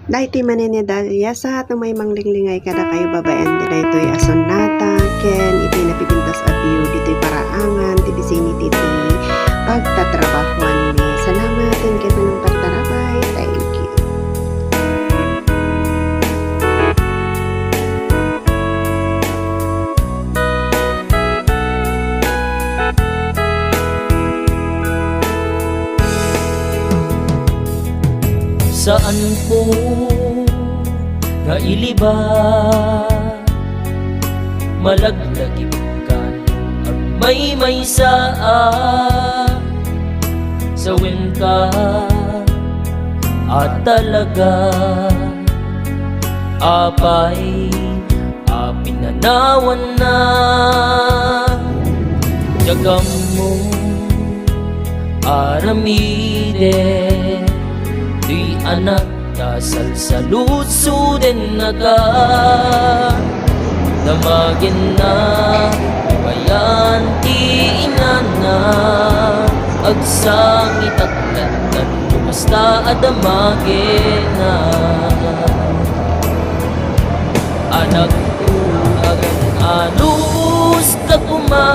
Dayti maninidalya sa atong may manglinglingay kada kayo babaen dito'y asonata ken iti napipintas a view dito'y paraangan ti vicinity ti pagtatrabahuan mi. Salamat ken ken manong pagtarabay. Thank you. Saan po nga iliba malaglagip kan at may saan sawin ka at talaga apay pinanawan na jagam mo aramide di anak dasal sa lutso din naga damagin na bayan ti inana agsangit at lantan basta adamagin na anak ko agan alus ka kuma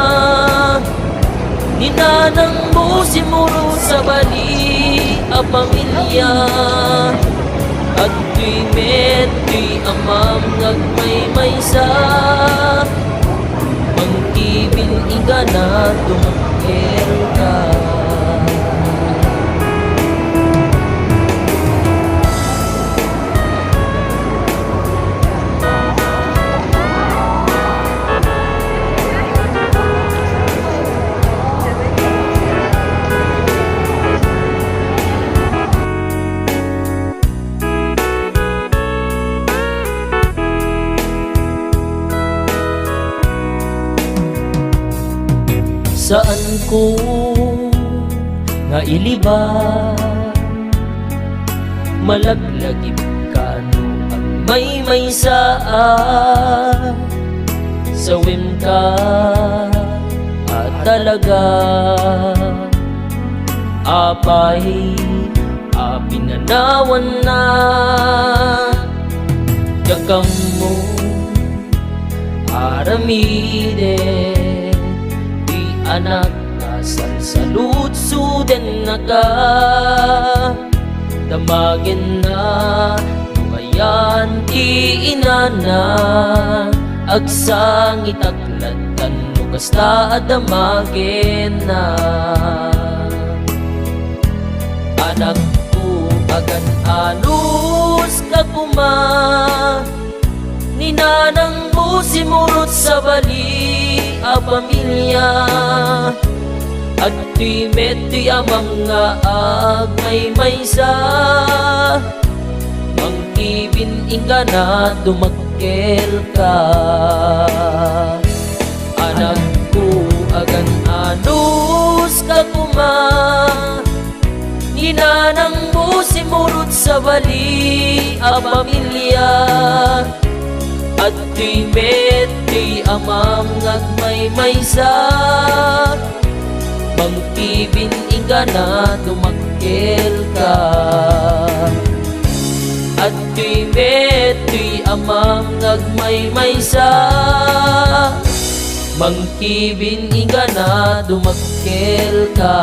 ninanang mo simuro sa bali a pamilya at tuy medtuy amam nagmaymaysa mangkibin igana tumangkel ka saan ko nga iliba malaglagip ka no ang may saan sawin ka at talaga apay pinanawan na jagam mo aramide anak kasal sa lutso din naga damagin na lumayan ti inana agsangit at lantan no kasta adamagin na anak ko agan alus ka kuma ninanang mo simurot sa bali a pamilya at tuy medtuy amang nga agmaymaysa mangkibin ingana dumagkel ka anak ko agan anus ka kuma ninanang mo simurot sa bali a pamilya at tuy medtuy amam nagmaymaysa mangkibin ingana dumagkel ka at tuy medtuy amam nagmaymaysa mangkibin ingana dumagkel ka.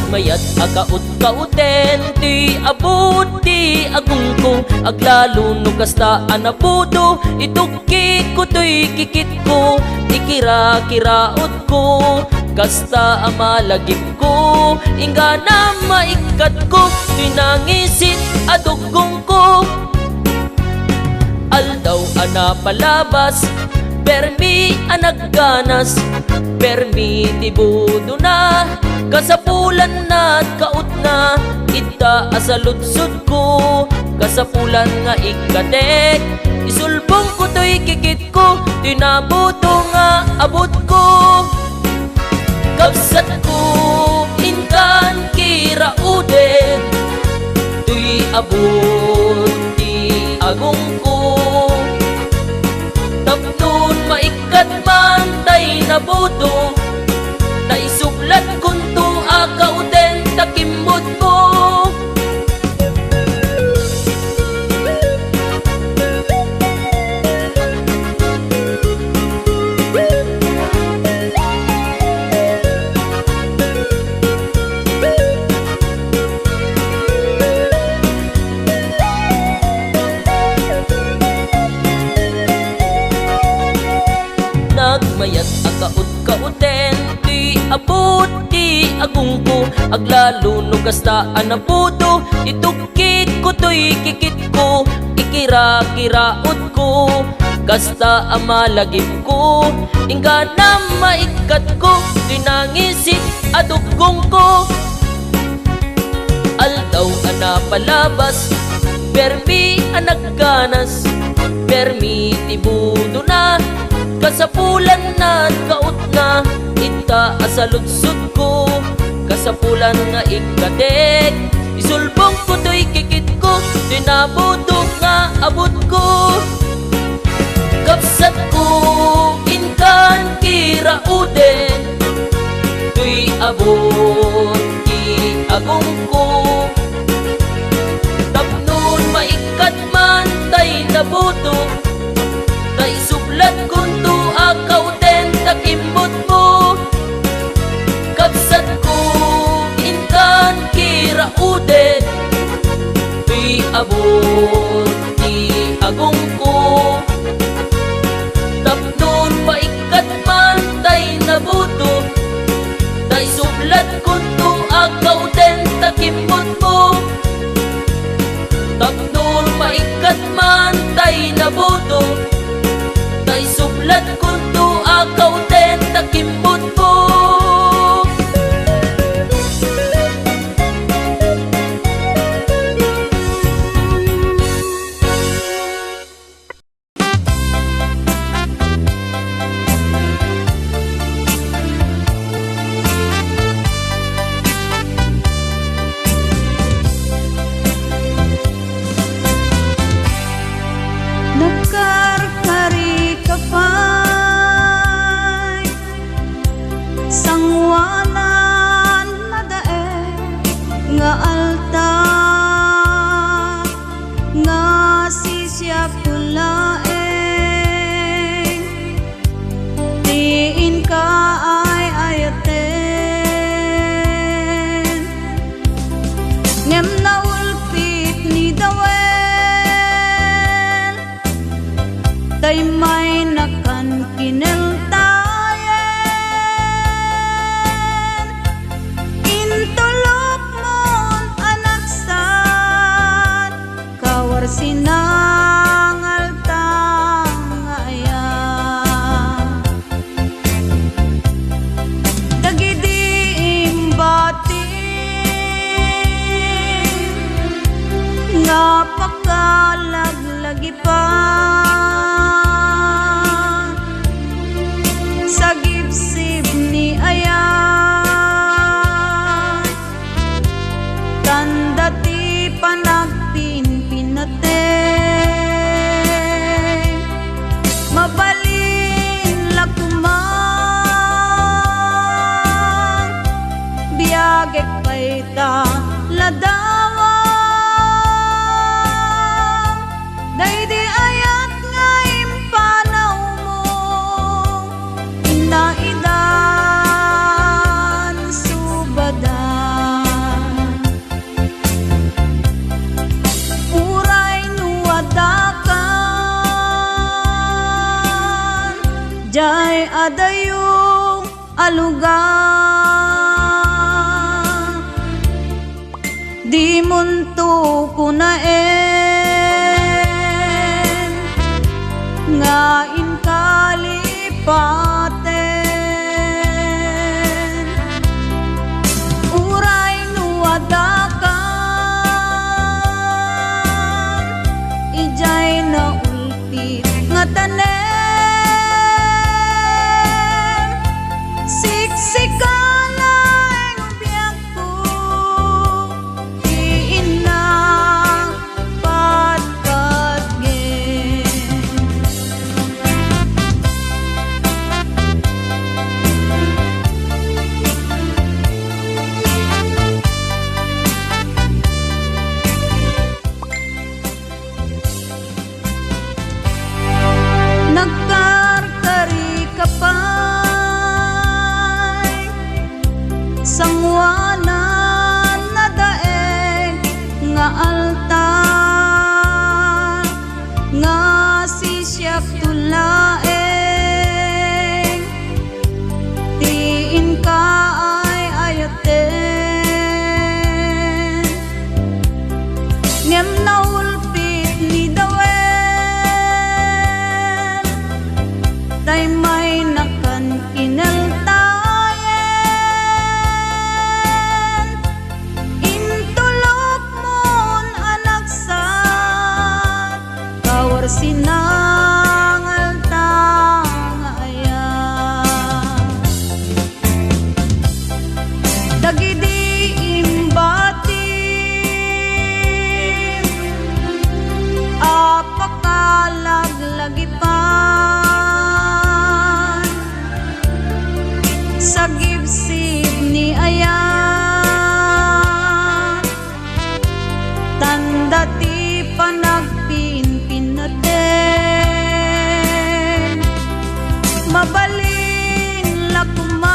Mayat akaut-kauten ti abot ti agungko aglalo no kasta anapudo itukki ko tuy kikit ko ikira-kiraot ko kasta amalagip ko ingana maikat ko tinangisit adugong ko aldaw anapalabas permi anagganas permi tibudo na kasapulan na at kaut na ita asaludsud ko kasapulan nga ikatek isulbong ko to'y kikit ko tinabuto nga abot ko. Kapsat ko inkan kirauden, tuy abot ti agong ko. Tapnon maikat man tay nabuto, naisublat kunto akauden takimot ko. Nagmayat akaut-kauten, di abot di agong ko. Aglalo no kastaan na puto, itukit ko to'y kikit ko. Ikira-kiraot ko, kasta amalagip ko. Ingga na maikat ko, dinangisit adugong ko. Aldaw ana palabas, permi anagkanas, permi tibudo na. Kasapulan na kaut na, ita asaludsud ko. Kasapulan nga ikatek, isulbong ko to'y kikit ko. Dinabuto nga abot ko. Kapsat ko inkan kirauden, tuy abot ki agong ko. Tapnon maikat man tay nabuto, tay sublat kunto akauten takimbot mo. Kapsat ko inkan kirauden, tuy abot ti agong ko. Tapnon maikat man tay nabuto, tay sublat kunto akauten takimbot mo. Tapnon maikat man tay nabuto, tay sublat kunto akauten takimbot mo. Nagkarkari ka pa'y sangwanan na dae nga alta nga sisya pulaeng tiin ka ay ayaten ngem na ulpit ni dawen tay may nakan kineltayen intulok mon anaksan kawar sinangal tangaya dagidi imbatin nga pakalaglagi pa sa gipsip ni ayan tanda ti panagpinpinateng mabalin lakumang biyagek paita ladawang daydi ayat nga impanaw mo inaidan subadan uray nuwadakan jay adayong alugang di munto kunaen nga inkalipaten uray nuwadakan ijay na ulti nga tanen Siksikala ang biyak ko, diin na patpatgen. Nagkarkari ka pa'y sangwanan na daeg nga altar nga sisyak tulaeng tiin ka ay ayoten ngem naulpit ni dawen tay may nakan kinaltayen intulok mon anak sa kawar sinangal tangayan dagidi imbatin apakalag-lagipan sa gibsib ni ayan tanda ti panagpinpinaten mabalin lakuman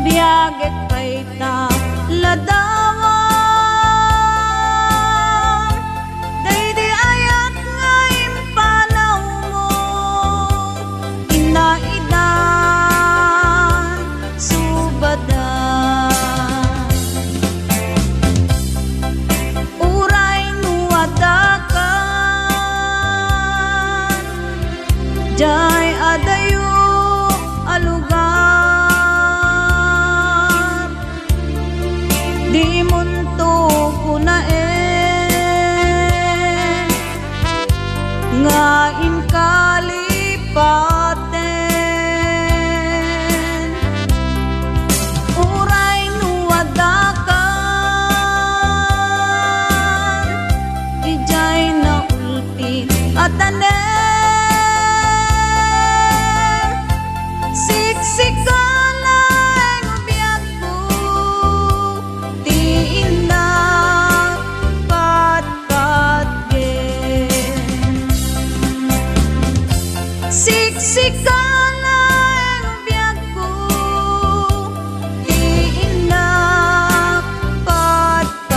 biyaget kay ta ladawan daydi ayat nga impanaw mo inaidan subadan uray nuadakan jay adayo alugar di munto kunaen nga inkalipaten uray nuwadakan ijay na ulpit at tanen siksikala ang biyak ko tiin na patpatgen siksikala ang biyak ko tiin na patpatgen.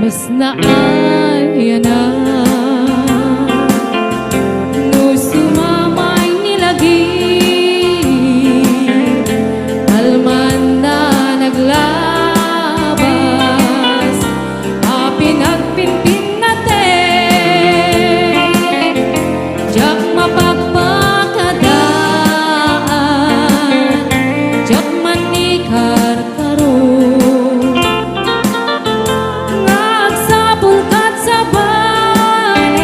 Mas na ayana no sumamay nilagi alman na naglabas pinagpimpin natin jak mapagpakadaan jak manikar karon nagsapulkat sa balit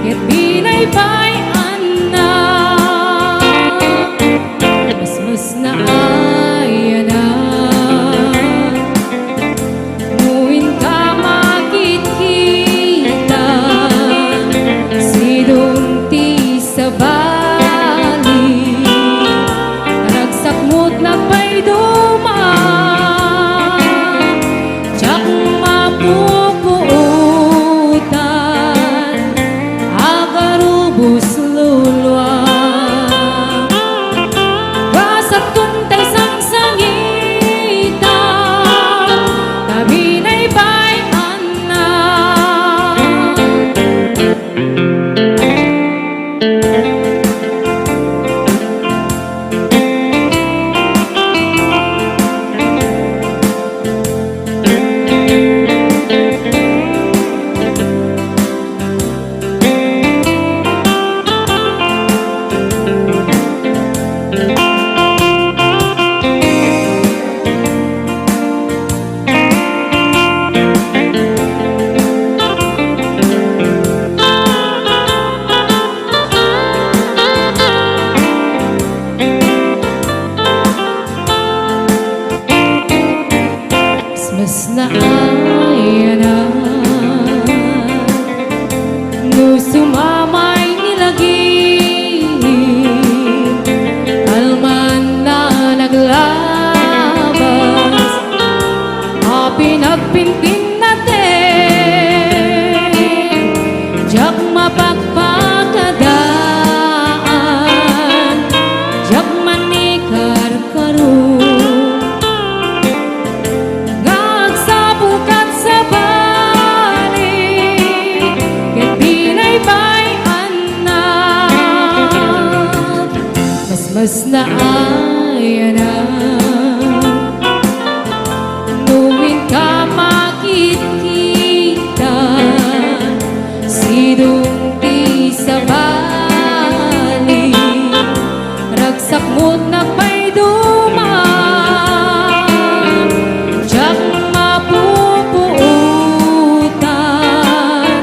ket binaybayan na mas na ayana muin ka makikita sidong ti sa bali ragsak mo't nagpayduman jak mapupuutan agarubos lulwa basat kuntay sangsangitan kabinaybayan na Christmas na ayana. Nuwin ka makikita, sidungti sa bali, ragsak mo't na may duman, tiyak mapupuutan,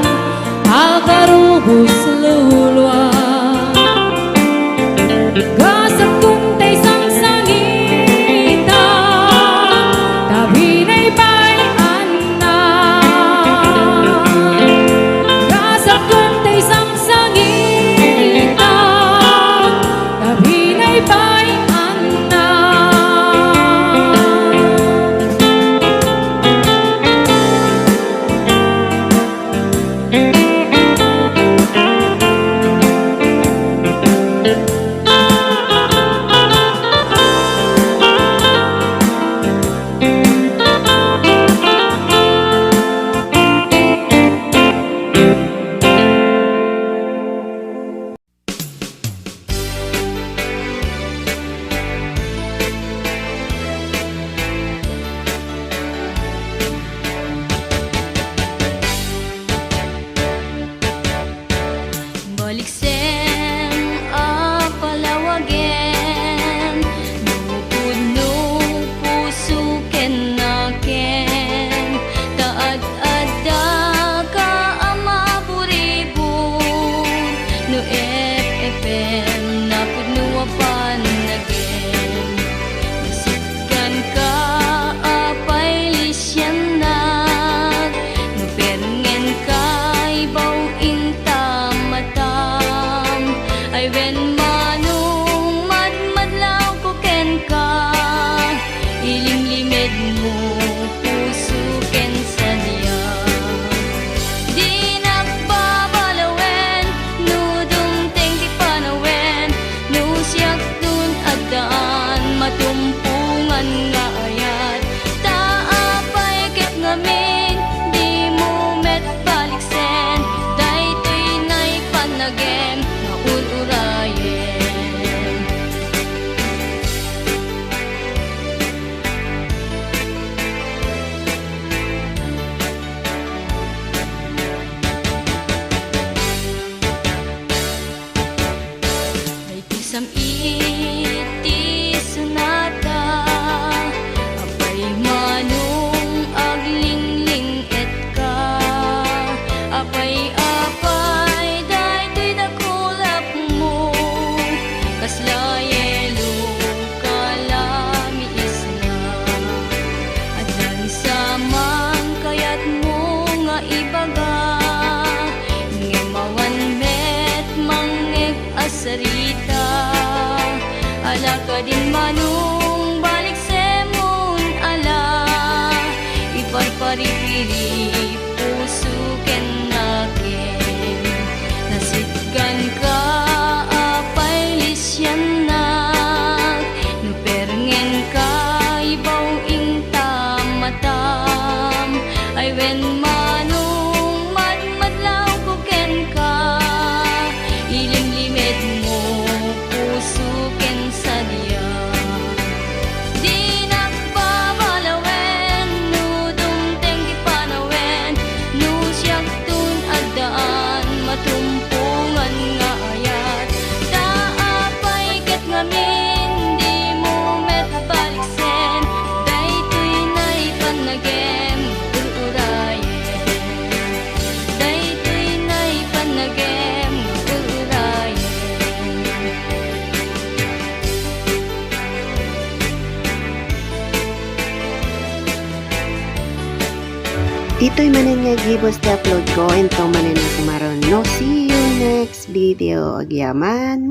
algarubos luluan. Gasat kuntay sang sangita, tabi na'y bayan na. Gasat kuntay sang sangita, tabi na'y bayan na. Baliksen a palawagen, nupudno puso ken naken, taad-adda ka ama buribon, no FM napudno apan again. Nasitkan ka apay lisyanak, no perngen kay bawin matam, ay wen manong madmadlaw ko ken ka, ilimlimed mo puso ken sadya. Di nagpapalawen, nudong tengki panawen, no siyak dun adaan, matumpungan nga ayat, taapay ket ngamin, di mo met baliksen, daytoy na'y panagem, maulurayen. Daytoy samiti sunata, apay manong aglingling et ka, apay daytoy dakulap mo, kaslayelo kalami isna, adlan sa man kayat mo nga ibaga, ngemawan met mangeg asarita, ala ka din manong balik semon ala, iparparipiri puso ken naken, nasitgan ka apay lisyanak, no perngen ka ibaw inta matam, ay wen manong madmadlaw ko ken ka, ilimlimed mo puso ken sadya. Di nagpapalawen, nudong tengki panawen, no siyak tun adaan, matumpungan nga ayat, taapay ket ngamin, di mo met baliksen, daytoy na'y panagem, ulurayen. Daytoy na'y panagem, ulurayen. Dito'y manin nga gibos ti upload ko, ento manin na sumaron. No, see you next video. Agyaman.